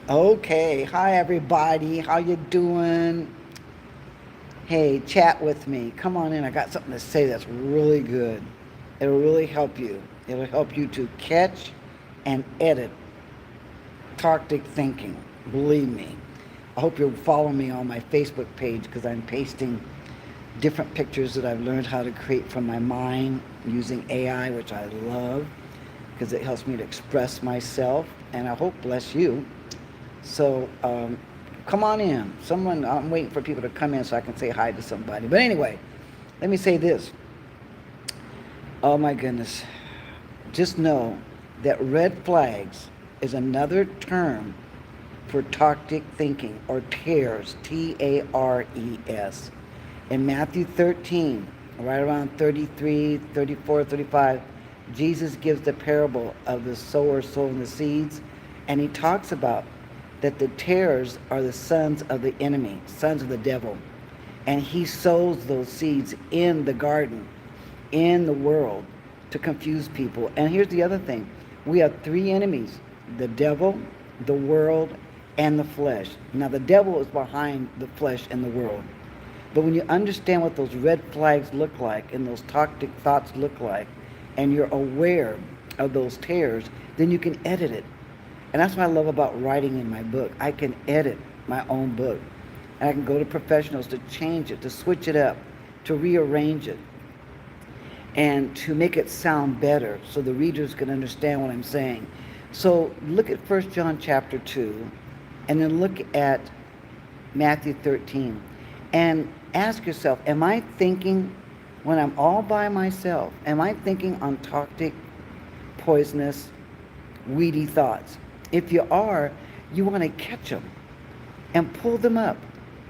Okay, hi everybody. How you doing? Hey, chat with me. Come on in. I got something to say that's really good. It'll really help you. It'll help you to catch and edit toxic thinking. Believe me. I hope you'll follow me on my Facebook page because I'm pasting different pictures that I've learned how to create from my mind using AI, which I love because it helps me to express myself and I hope bless you. So come on in. I'm waiting for people to come in so I can say hi to somebody. But anyway, let me say this. Oh my goodness. Just know that red flags is another term for toxic thinking or tares, Tares. In Matthew 13, right around 33, 34, 35, Jesus gives the parable of the sower sowing the seeds, and he talks about that the tares are the sons of the enemy, sons of the devil. And he sows those seeds in the garden, in the world, to confuse people. And here's the other thing we have three enemies: the devil, the world, and the flesh. Now, the devil is behind the flesh and the world. But when you understand what those red flags look like and those toxic thoughts look like, and you're aware of those tares, then you can edit it. And that's what I love about writing in my book. I can edit my own book. And I can go to professionals to change it, to switch it up, to rearrange it, and to make it sound better so the readers can understand what I'm saying. So look at 1 John chapter 2, and then look at Matthew 13. And ask yourself, am I thinking when I'm all by myself, am I thinking on toxic, poisonous, weedy thoughts? If you are, you want to catch them and pull them up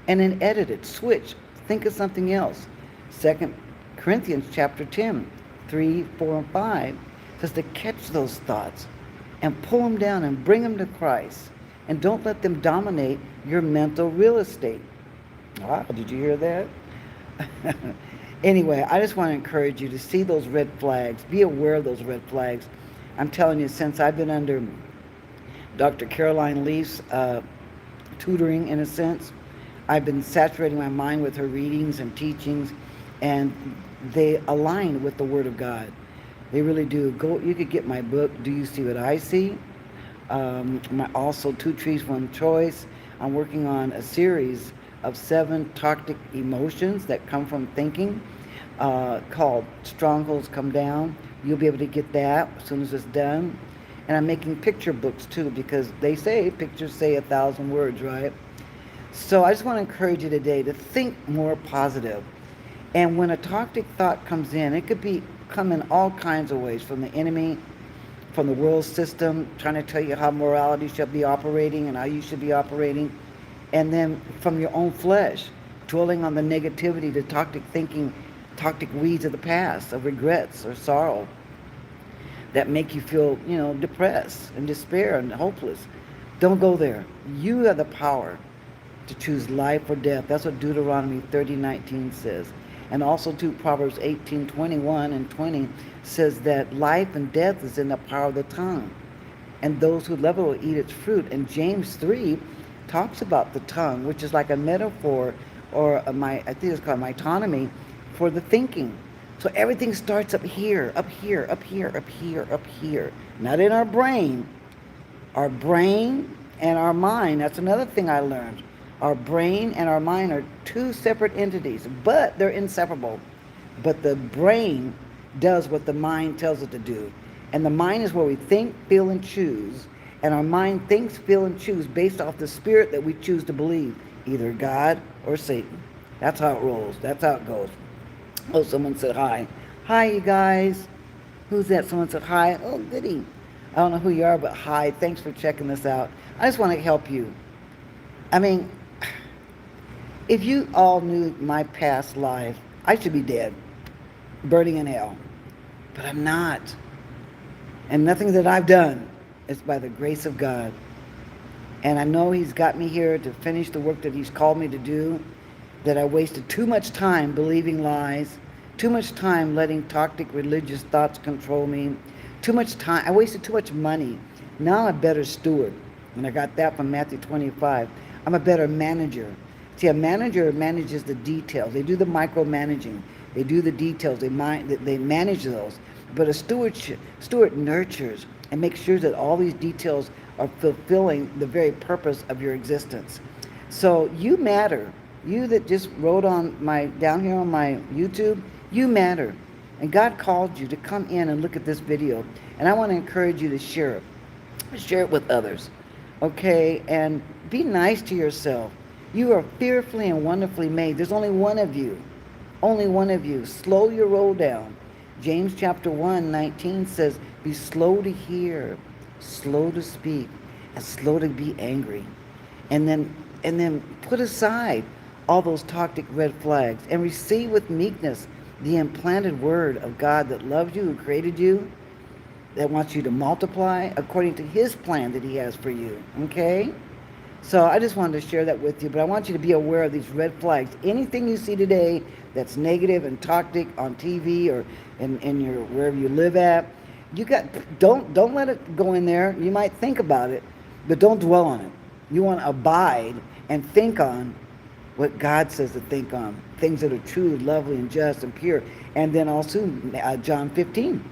and then edit it, switch, think of something else. 2 Corinthians chapter 10, 3, 4, and 5 says to catch those thoughts and pull them down and bring them to Christ. And don't let them dominate your mental real estate. Wow, did you hear that? Anyway, I just want to encourage you to see those red flags. Be aware of those red flags. I'm telling you, since I've been under Dr. Caroline Leaf's tutoring, in a sense, I've been saturating my mind with her readings and teachings, and they align with the Word of God. They really do. Go. You could get my book, Do You See What I See? Also, Two Trees, One Choice. I'm working on a series of 7 toxic emotions that come from thinking called Strongholds Come Down. You'll be able to get that as soon as it's done. And I'm making picture books too because they say pictures say 1,000 words, right? So I just want to encourage you today to think more positive. And when a toxic thought comes in, it could come in all kinds of ways, from the enemy, from the world system, trying to tell you how morality should be operating and how you should be operating, and then from your own flesh, dwelling on the negativity, the toxic thinking, toxic weeds of the past, of regrets or sorrow that make you feel, depressed and despair and hopeless. Don't go there. You have the power to choose life or death. That's what Deuteronomy 30:19 says. And also too, Proverbs 18:21 and 20 says that life and death is in the power of the tongue. And those who love it will eat its fruit. And James 3 talks about the tongue, which is like a metaphor or I think it's called metonymy for the thinking. So everything starts up here, up here, up here, up here, up here. Not in our brain. Our brain and our mind, that's another thing I learned. Our brain and our mind are two separate entities, but they're inseparable. But the brain does what the mind tells it to do. And the mind is where we think, feel, and choose. And our mind thinks, feel, and choose based off the spirit that we choose to believe, either God or Satan. That's how it rolls. That's how it goes. Oh, someone said hi. Hi, you guys. Who's that? Someone said hi. Oh, goody. I don't know who you are, but hi. Thanks for checking this out. I just want to help you. I mean, if you all knew my past life, I should be dead, burning in hell. But I'm not. And nothing that I've done is by the grace of God. And I know He's got me here to finish the work that He's called me to do, that I wasted too much time believing lies, too much time letting toxic religious thoughts control me, too much time. I wasted too much money. Now I'm a better steward. And I got that from Matthew 25. I'm a better manager. See, a manager manages the details. They do the micromanaging. They do the details. They manage those. But a steward nurtures and makes sure that all these details are fulfilling the very purpose of your existence. So you matter. You that just wrote on my down here on my YouTube, you matter. And God called you to come in and look at this video. And I want to encourage you to share it. Share it with others. Okay? And be nice to yourself. You are fearfully and wonderfully made. There's only one of you. Only one of you. Slow your roll down. James chapter 1:19 says, be slow to hear, slow to speak, and slow to be angry. And then put aside all those toxic red flags and receive with meekness the implanted word of God that loves you, who created you, that wants you to multiply according to his plan that he has for you. Okay? So I just wanted to share that with you, but I want you to be aware of these red flags. Anything you see today that's negative and toxic on TV or in your wherever you live at, don't let it go in there. You might think about it, but don't dwell on it. You want to abide and think on what God says to think on, things that are true, lovely, and just, and pure. And then also John 15.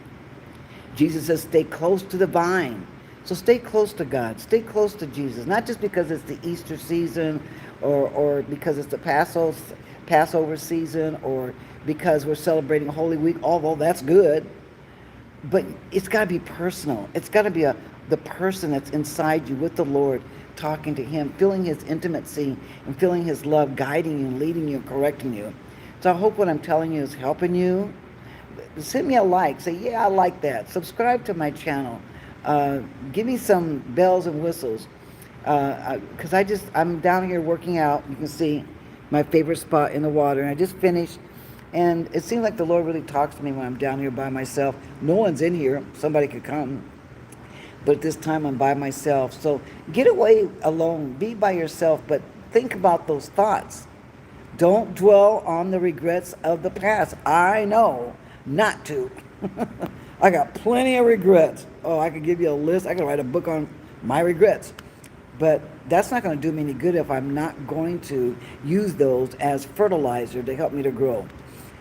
Jesus says, stay close to the vine. So stay close to God. Stay close to Jesus. Not just because it's the Easter season or because it's the Passover season or because we're celebrating Holy Week, although that's good. But it's got to be personal. It's got to be the person that's inside you with the Lord, talking to him, feeling his intimacy and feeling his love, guiding you and leading you and correcting you. So I hope what I'm telling you is helping you. Send me a like. Say, yeah, I like that. Subscribe to my channel. Give me some bells and whistles. Because I'm down here working out. You can see my favorite spot in the water. And I just finished. And it seems like the Lord really talks to me when I'm down here by myself. No one's in here. Somebody could come. But at this time, I'm by myself. So get away alone. Be by yourself. But think about those thoughts. Don't dwell on the regrets of the past. I know not to. I got plenty of regrets. Oh, I could give you a list. I could write a book on my regrets. But that's not going to do me any good if I'm not going to use those as fertilizer to help me to grow.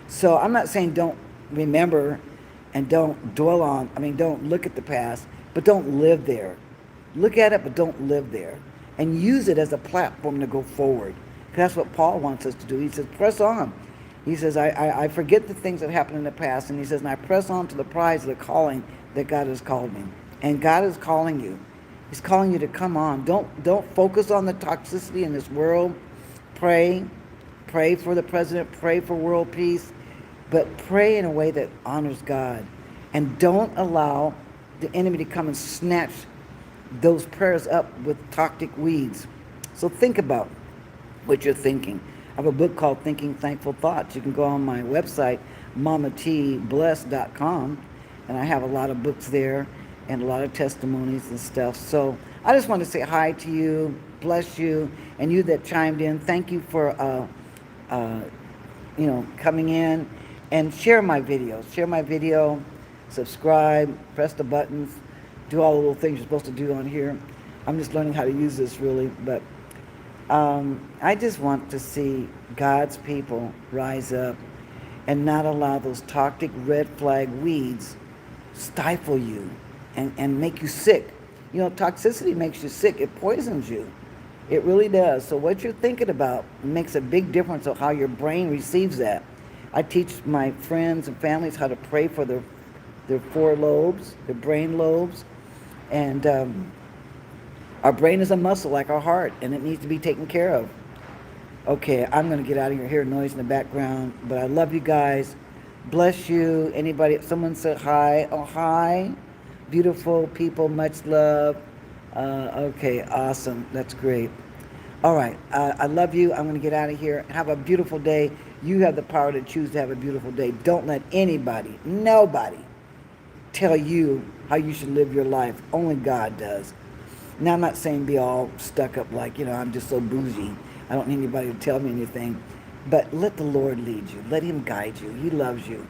So I'm not saying don't remember and don't don't look at the past, but don't live there. Look at it, but don't live there. And use it as a platform to go forward. That's what Paul wants us to do. He says, press on. He says, I forget the things that happened in the past. And he says, and I press on to the prize of the calling that God has called me. And God is calling you. He's calling you to come on. Don't focus on the toxicity in this world. Pray. Pray for the president. Pray for world peace. But pray in a way that honors God. And don't allow the enemy to come and snatch those prayers up with toxic weeds. So think about what you're thinking. I have a book called Thinking Thankful Thoughts. You can go on my website, mamatbless.com, and I have a lot of books there and a lot of testimonies and stuff. So I just want to say hi to you, bless you, and you that chimed in. Thank you for coming in and share my videos. Share my video, subscribe, press the buttons, do all the little things you're supposed to do on here. I'm just learning how to use this really, but I just want to see God's people rise up and not allow those toxic red flag weeds stifle you and make you sick. You know, toxicity makes you sick. It poisons you. It really does. So what you're thinking about makes a big difference of how your brain receives that. I teach my friends and families how to pray for their four lobes, their brain lobes. And our brain is a muscle like our heart, and it needs to be taken care of. Okay, I'm going to get out of here. Hear noise in the background, but I love you guys. Bless you. Anybody, someone said hi. Oh, hi. Beautiful people, much love. Okay, awesome. That's great. All right, I love you. I'm going to get out of here. Have a beautiful day. You have the power to choose to have a beautiful day. Don't let anybody, nobody, tell you how you should live your life. Only God does. Now, I'm not saying be all stuck up like, I'm just so bougie. I don't need anybody to tell me anything. But let the Lord lead you. Let him guide you. He loves you.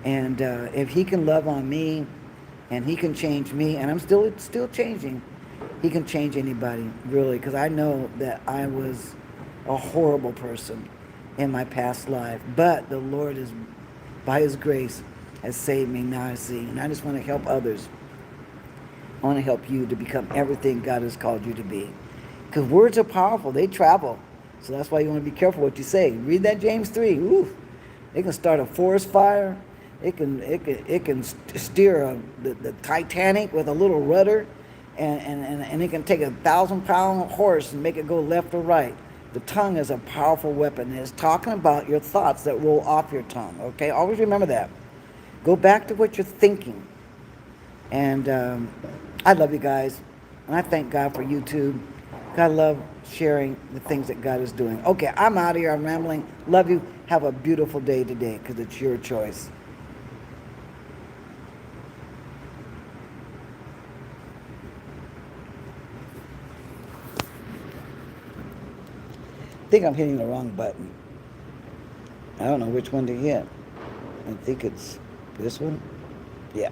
And if he can love on me and he can change me, and I'm still changing, He can change anybody, really, because I know that I was a horrible person in my past life. But the Lord is, by His grace, has saved me. Now I see. And I just want to help others. I want to help you to become everything God has called you to be. Because words are powerful. They travel. So that's why you want to be careful what you say. Read that James 3. Ooh, it can start a forest fire. It can steer the Titanic with a little rudder, and it can take 1,000-pound horse and make it go left or right. The tongue is a powerful weapon. It's talking about your thoughts that roll off your tongue. Okay, always remember that. Go back to what you're thinking. And I love you guys, and I thank God for YouTube. God love sharing the things that God is doing. Okay, I'm out of here. I'm rambling. Love you. Have a beautiful day today, because it's your choice. I think I'm hitting the wrong button. I don't know which one to hit. I think it's this one. Yeah.